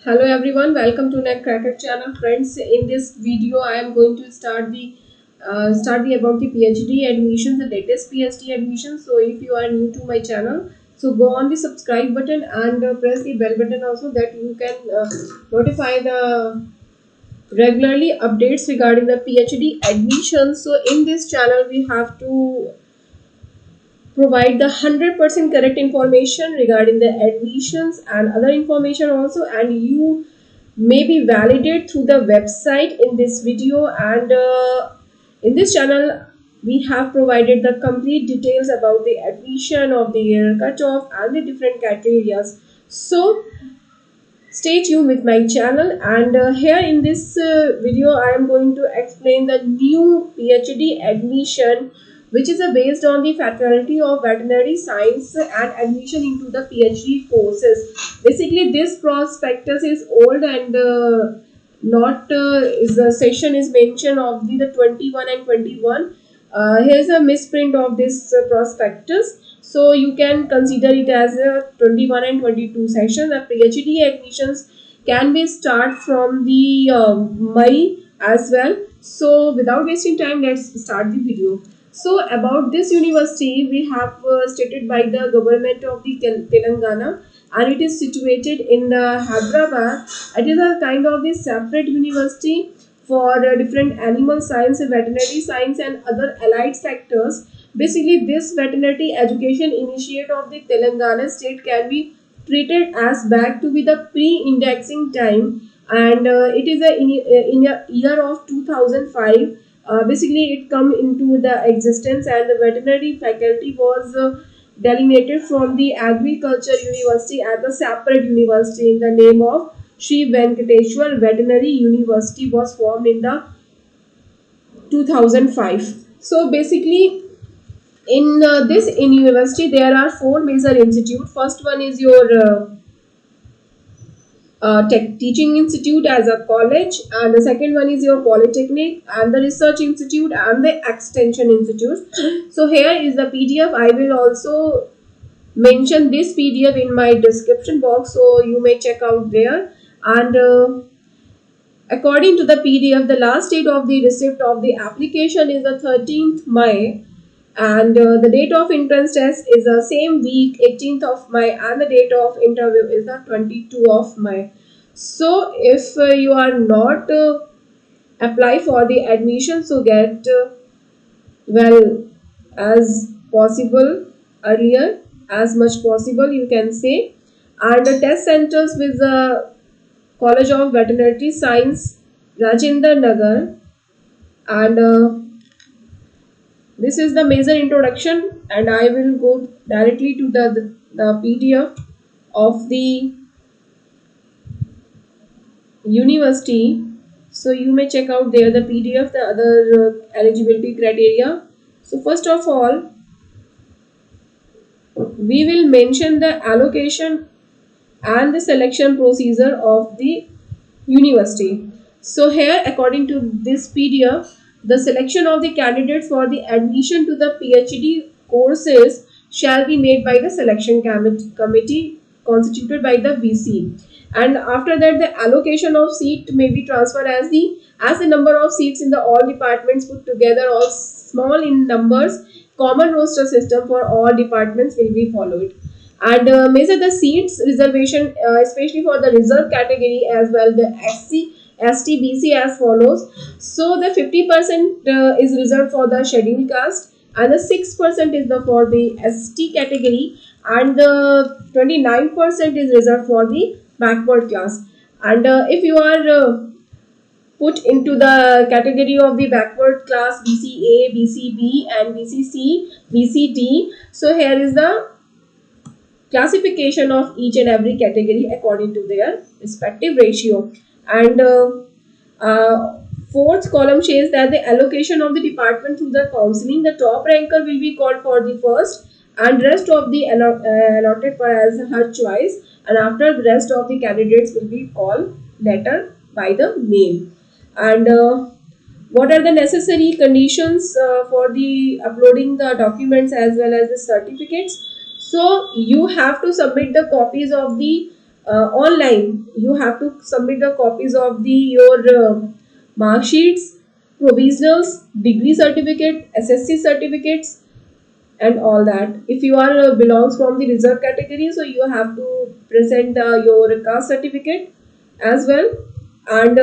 Hello everyone, welcome to Netcracker channel, friends. In this video, I am going to start the about the PhD admissions, the latest PhD admissions. So if you are new to my channel, so go on the subscribe button and press the bell button also that you can notify the regularly updates regarding the PhD admissions. So in this channel, we have to provide the 100% correct information regarding the admissions and other information also, and you may be validated through the website in this video. And in this channel we have provided the complete details about the admission of the year cutoff and the different criteria. So stay tuned with my channel, and here in this video I am going to explain the new PhD admission, which is based on the faculty of veterinary science and admission into the PhD courses. Basically this prospectus is old and not is the session is mentioned of the 21 and 21. Here's a misprint of this prospectus, so you can consider it as a 21 and 22 session. The PhD admissions can be start from the May as well. So without wasting time, let's start the video. So about this university, we have stated by the government of the Telangana, and it is situated in Hyderabad. It is a kind of the separate university for different animal science, veterinary science, and other allied sectors. Basically, this veterinary education initiate of the Telangana state can be treated as back to be the pre-indexing time, and it is in a year of 2005. Basically, it come into the existence, and the veterinary faculty was delineated from the agriculture university as a separate university in the name of Sri Venkateshwar Veterinary University was formed in the 2005. So basically in this university there are four major institutes. First one is your teaching institute as a college, and the second one is your polytechnic, and the research institute, and the extension institute. So here is the PDF. I will also mention this PDF in my description box, so you may check out there. And according to the PDF, the last date of the receipt of the application is the 13th May, and the date of entrance test is the same week, 18th of May, and the date of interview is the 22nd of May. So if you are not apply for the admission, so get well as possible earlier, as much possible you can say. And the test centers with the College of Veterinary Science, Rajendra Nagar, and this is the major introduction, and I will go directly to the PDF of the university. So you may check out there the PDF, the other eligibility criteria. So first of all, we will mention the allocation and the selection procedure of the university. So here, according to this PDF, the selection of the candidates for the admission to the PhD courses shall be made by the selection committee constituted by the VC, and after that the allocation of seat may be transferred as the number of seats in the all departments put together or small in numbers. Common roster system for all departments will be followed, and measure the seats reservation, especially for the reserve category as well, the SC, ST, BC as follows. So the 50% is reserved for the scheduled caste, and the 6% is the for the ST category, and the 29% is reserved for the backward class. And if you are put into the category of the backward class BCA, BCB, and BCC, BCD, so here is the classification of each and every category according to their respective ratio. And fourth column shows that the allocation of the department through the counseling, the top ranker will be called for the first, and rest of the allotted for as her choice, and after the rest of the candidates will be called later by the name. And what are the necessary conditions for the uploading the documents as well as the certificates? So you have to submit the copies of the online you have to submit the copies of the your mark sheets, provisionals, degree certificate, SSC certificates, and all that. If you are belongs from the reserve category, so you have to present your caste certificate as well. And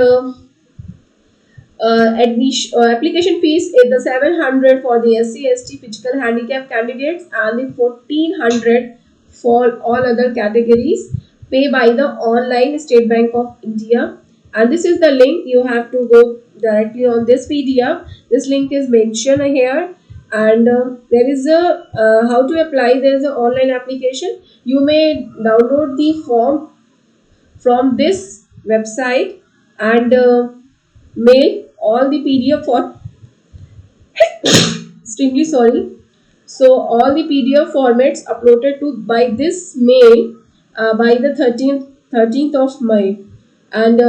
admission application fees is the 700 for the SC/ST physical handicap candidates and the 1400 for all other categories, pay by the online State Bank of India. And this is the link. You have to go directly on this PDF. This link is mentioned here. And there is a how to apply. There is an online application. You may download the form from this website and mail all the PDF for extremely sorry. So all the PDF formats uploaded to by this mail by the 13th of May. And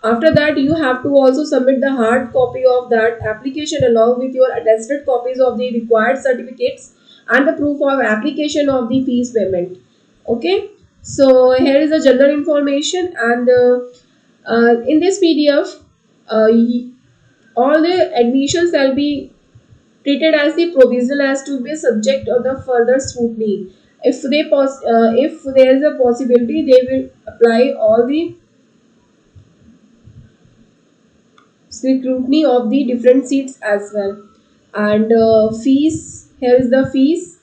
after that you have to also submit the hard copy of that application along with your attested copies of the required certificates and the proof of application of the fees payment. Okay, so here is the general information. And in this PDF all the admissions shall be treated as the provisional as to be subject of the further scrutiny. If there is a possibility, they will apply all the scrutiny of the different seats as well. And fees, here is the fees.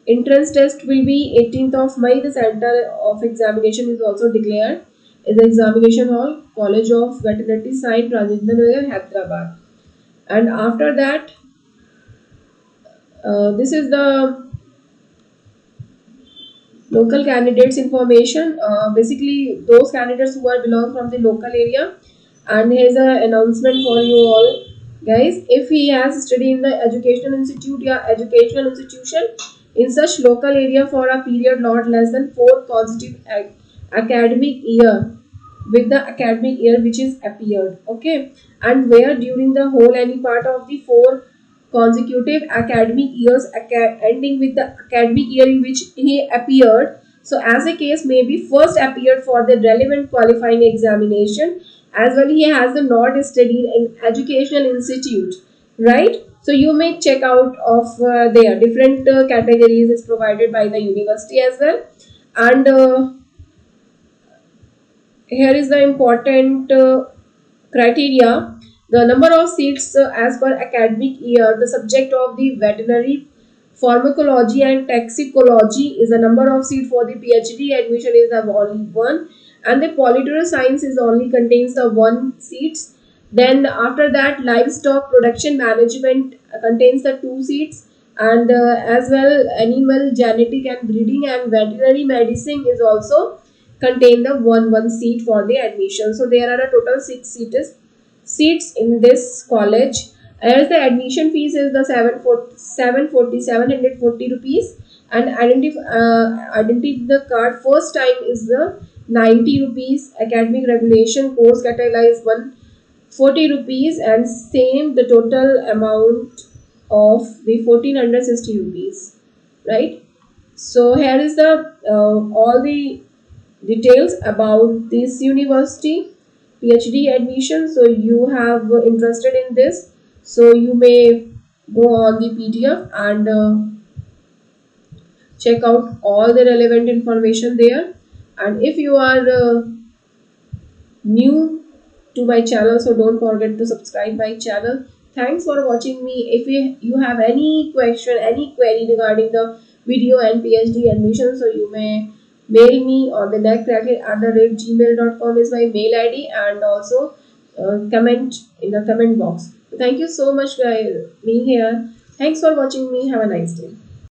Entrance test will be 18th of May. The center of examination is also declared in the examination hall, College of Veterinary Science, Rajendra Nagar, Hyderabad. And after that, this is the local candidates information. Basically, those candidates who are belong from the local area. And here's an announcement for you all, guys. If he has studied in the educational institute or educational institution in such local area for a period not less than 4 consecutive academic year, with the academic year which is appeared, okay, and where during the whole any part of the 4 consecutive academic years ending with the academic year in which he appeared, so as a case may be first appeared for the relevant qualifying examination, as well he has the not studied in educational institute, right? So you may check out of their different categories is provided by the university as well. And here is the important criteria. The number of seats as per academic year, the subject of the veterinary pharmacology and toxicology is the number of seats for the PhD admission is the only one, and the polytechnic science is only contains the 1 seats. Then after that, livestock production management contains the 2 seats, and as well animal genetic and breeding and veterinary medicine is also contain the one seat for the admission. So there are a total 6 seats in this college. As the admission fees is the 740 rupees, and identity the card first time is the 90 rupees. Academic regulation course catalog is 140 rupees, and same the total amount of the 1460 rupees, right? So here is the all the details about this university PhD admission. So you have interested in this, so you may go on the PDF and check out all the relevant information there. And if you are new to my channel, so don't forget to subscribe my channel. Thanks for watching me. If you have any question, any query regarding the video and PhD admission, so you may mail me on the neckcracker@gmail.com is my mail ID, and also comment in the comment box. Thank you so much guys being here. Thanks for watching me. Have a nice day.